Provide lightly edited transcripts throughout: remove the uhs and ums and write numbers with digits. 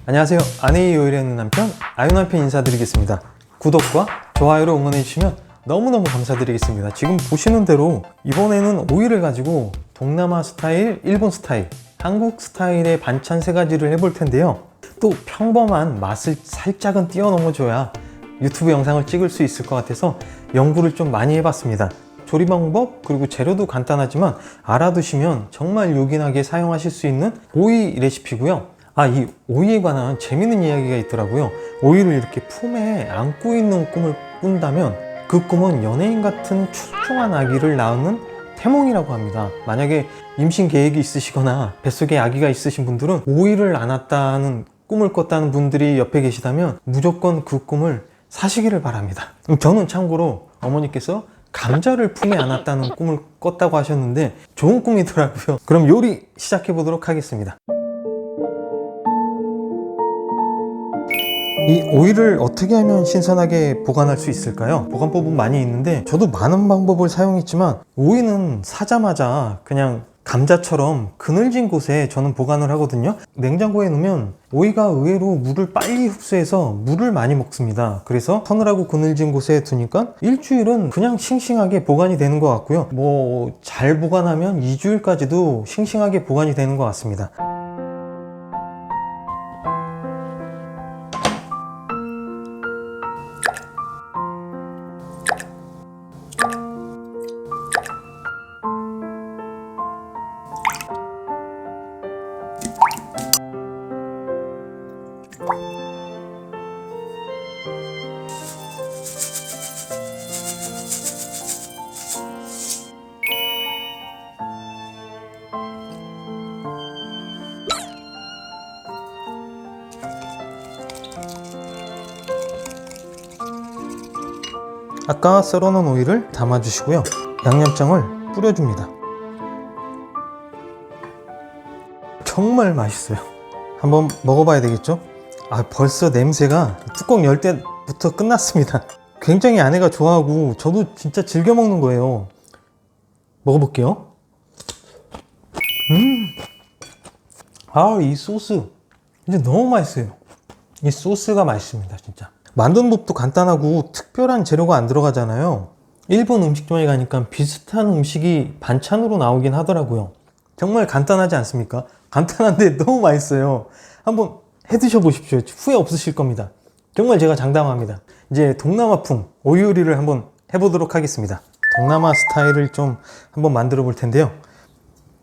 안녕하세요. 아내의 요리를 하는 남편 아유남편 인사드리겠습니다. 구독과 좋아요로 응원해주시면 너무너무 감사드리겠습니다. 지금 보시는 대로 이번에는 오이를 가지고 동남아 스타일, 일본 스타일, 한국 스타일의 반찬 3가지를 해볼 텐데요. 또 평범한 맛을 살짝은 뛰어넘어줘야 유튜브 영상을 찍을 수 있을 것 같아서 연구를 좀 많이 해봤습니다. 조리 방법 그리고 재료도 간단하지만 알아두시면 정말 요긴하게 사용하실 수 있는 오이 레시피고요. 이 오이에 관한 재밌는 이야기가 있더라고요. 오이를 이렇게 품에 안고 있는 꿈을 꾼다면 그 꿈은 연예인 같은 출중한 아기를 낳는 태몽이라고 합니다. 만약에 임신 계획이 있으시거나 뱃속에 아기가 있으신 분들은 오이를 안았다는 꿈을 꿨다는 분들이 옆에 계시다면 무조건 그 꿈을 사시기를 바랍니다. 저는 참고로 어머니께서 감자를 품에 안았다는 꿈을 꿨다고 하셨는데 좋은 꿈이더라고요. 그럼 요리 시작해 보도록 하겠습니다. 이 오이를 어떻게 하면 신선하게 보관할 수 있을까요? 보관법은 많이 있는데 저도 많은 방법을 사용했지만 오이는 사자마자 그냥 감자처럼 그늘진 곳에 저는 보관을 하거든요. 냉장고에 넣으면 오이가 의외로 물을 빨리 흡수해서 물을 많이 먹습니다. 그래서 서늘하고 그늘진 곳에 두니까 일주일은 그냥 싱싱하게 보관이 되는 것 같고요. 잘 보관하면 2주일까지도 싱싱하게 보관이 되는 것 같습니다. 아까 썰어놓은 오이를 담아주시고요. 양념장을 뿌려줍니다. 정말 맛있어요. 한번 먹어봐야 되겠죠? 벌써 냄새가 뚜껑 열 때부터 끝났습니다. 굉장히 아내가 좋아하고 저도 진짜 즐겨 먹는 거예요. 먹어볼게요. 이 소스 이제 너무 맛있어요. 이 소스가 맛있습니다, 진짜. 만드는 법도 간단하고 특별한 재료가 안 들어가잖아요. 일본 음식점에 가니까 비슷한 음식이 반찬으로 나오긴 하더라고요. 정말 간단하지 않습니까? 간단한데 너무 맛있어요. 한번 해 드셔 보십시오. 후회 없으실 겁니다. 정말 제가 장담합니다. 이제 동남아풍 오이 요리를 한번 해보도록 하겠습니다. 동남아 스타일을 좀 한번 만들어 볼 텐데요.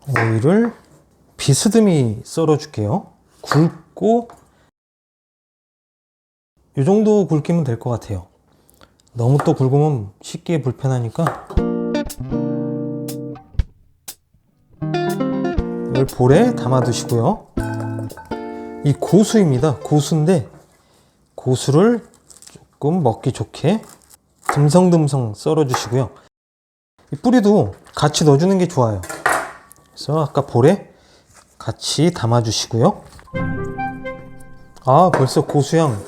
오이를 비스듬히 썰어 줄게요. 굵고 이 정도 굵기면 될 것 같아요. 너무 또 굵으면 씻기에 불편하니까 이걸 볼에 담아 두시고요. 이 고수입니다. 고수인데 고수를 조금 먹기 좋게 듬성듬성 썰어 주시고요. 이 뿌리도 같이 넣어주는 게 좋아요. 그래서 아까 볼에 같이 담아 주시고요. 벌써 고수향.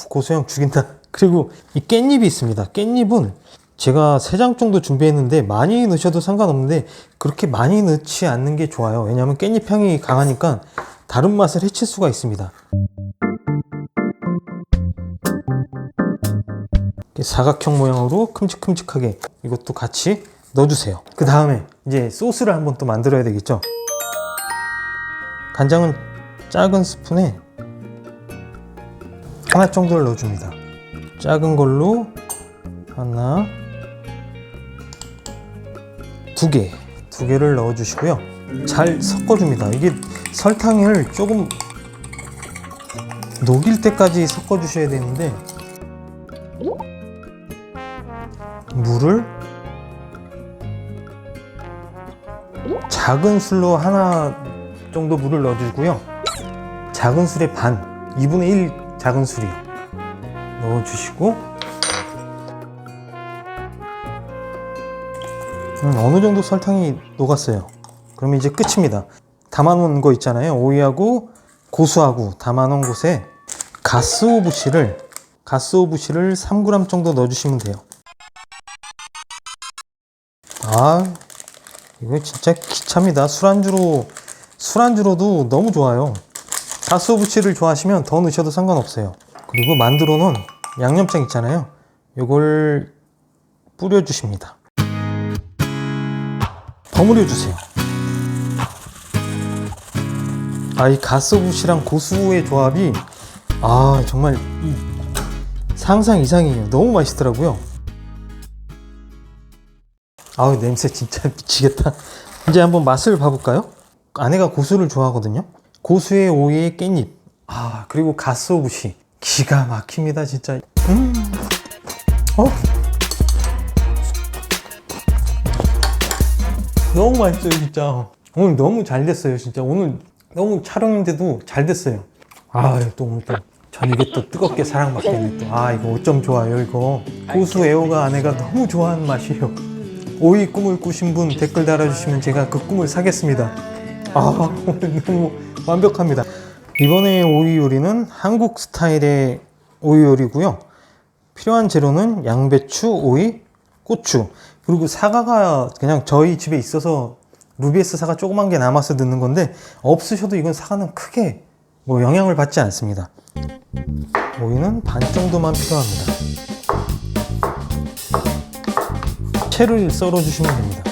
고수향 죽인다. 그리고 이 깻잎이 있습니다. 깻잎은 제가 3장 정도 준비했는데 많이 넣으셔도 상관없는데 그렇게 많이 넣지 않는 게 좋아요. 왜냐하면 깻잎 향이 강하니까 다른 맛을 해칠 수가 있습니다. 이렇게 사각형 모양으로 큼직큼직하게 이것도 같이 넣어주세요. 그 다음에 이제 소스를 한번 또 만들어야 되겠죠. 간장은 작은 스푼에 하나 정도를 넣어줍니다. 작은 걸로 하나, 2개를 넣어주시고요. 잘 섞어줍니다. 이게 설탕을 조금 녹일 때까지 섞어주셔야 되는데 물을 작은 술로 하나 정도 물을 넣어주고요. 작은 술의 반, 2분의 1 작은 술이요. 넣어주시고 어느 정도 설탕이 녹았어요. 그러면 이제 끝입니다. 담아놓은 거 있잖아요. 오이하고 고수하고 담아놓은 곳에 가스오부시를 3g 정도 넣어주시면 돼요. 이거 진짜 기차입니다. 술안주로도 너무 좋아요. 가스오부치를 좋아하시면 더 넣으셔도 상관없어요. 그리고 만들어 놓은 양념장 있잖아요. 요걸 뿌려주십니다. 버무려 주세요. 이 가스오부치랑 고수의 조합이 정말 상상 이상이에요. 너무 맛있더라고요. 냄새 진짜 미치겠다. 이제 한번 맛을 봐볼까요? 아내가 고수를 좋아하거든요. 고수에 오이에 깻잎, 그리고 가스오부시 기가 막힙니다 진짜. 너무 맛있어요 진짜. 오늘 너무 잘 됐어요 진짜. 오늘 너무 촬영인데도 잘 됐어요. 또 오늘 또 저녁에 또 뜨겁게 사랑받겠네 또. 이거 어쩜 좋아요 이거. 고수 애호가 아내가 너무 좋아하는 맛이에요. 오이 꿈을 꾸신 분 댓글 달아주시면 제가 그 꿈을 사겠습니다. 오늘 너무 완벽합니다. 이번에 오이 요리는 한국 스타일의 오이 요리고요. 필요한 재료는 양배추, 오이, 고추, 그리고 사과가 그냥 저희 집에 있어서 루비에스 사과 조그만 게 남아서 넣는 건데, 없으셔도 이건 사과는 크게 영향을 받지 않습니다. 오이는 반 정도만 필요합니다. 채를 썰어 주시면 됩니다.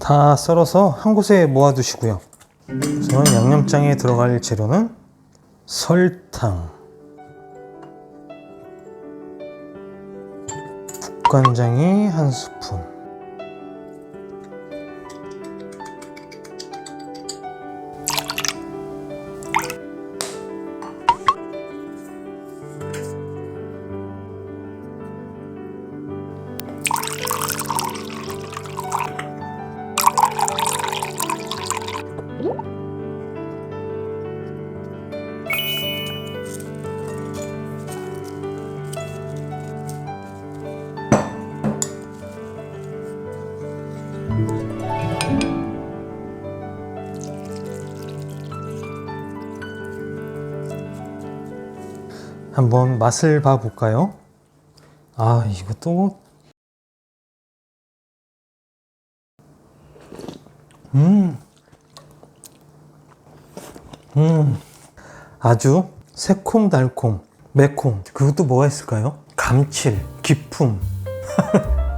다 썰어서 한 곳에 모아 두시고요. 우선 양념장에 들어갈 재료는 설탕, 국간장이 한 스푼, 한번 맛을 봐볼까요? 이것도 아주 새콤달콤 매콤, 그것도 뭐가 있을까요? 감칠, 기품.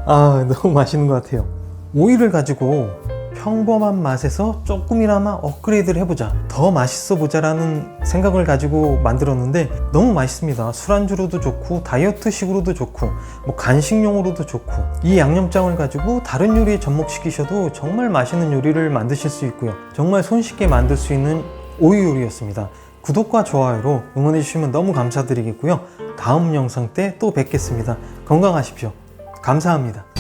너무 맛있는 것 같아요. 오이를 가지고 평범한 맛에서 조금이나마 업그레이드를 해보자, 더 맛있어 보자 라는 생각을 가지고 만들었는데 너무 맛있습니다. 술안주로도 좋고 다이어트식으로도 좋고 간식용으로도 좋고, 이 양념장을 가지고 다른 요리에 접목시키셔도 정말 맛있는 요리를 만드실 수 있고요. 정말 손쉽게 만들 수 있는 오이 요리였습니다. 구독과 좋아요로 응원해 주시면 너무 감사드리겠고요. 다음 영상 때 또 뵙겠습니다. 건강하십시오. 감사합니다.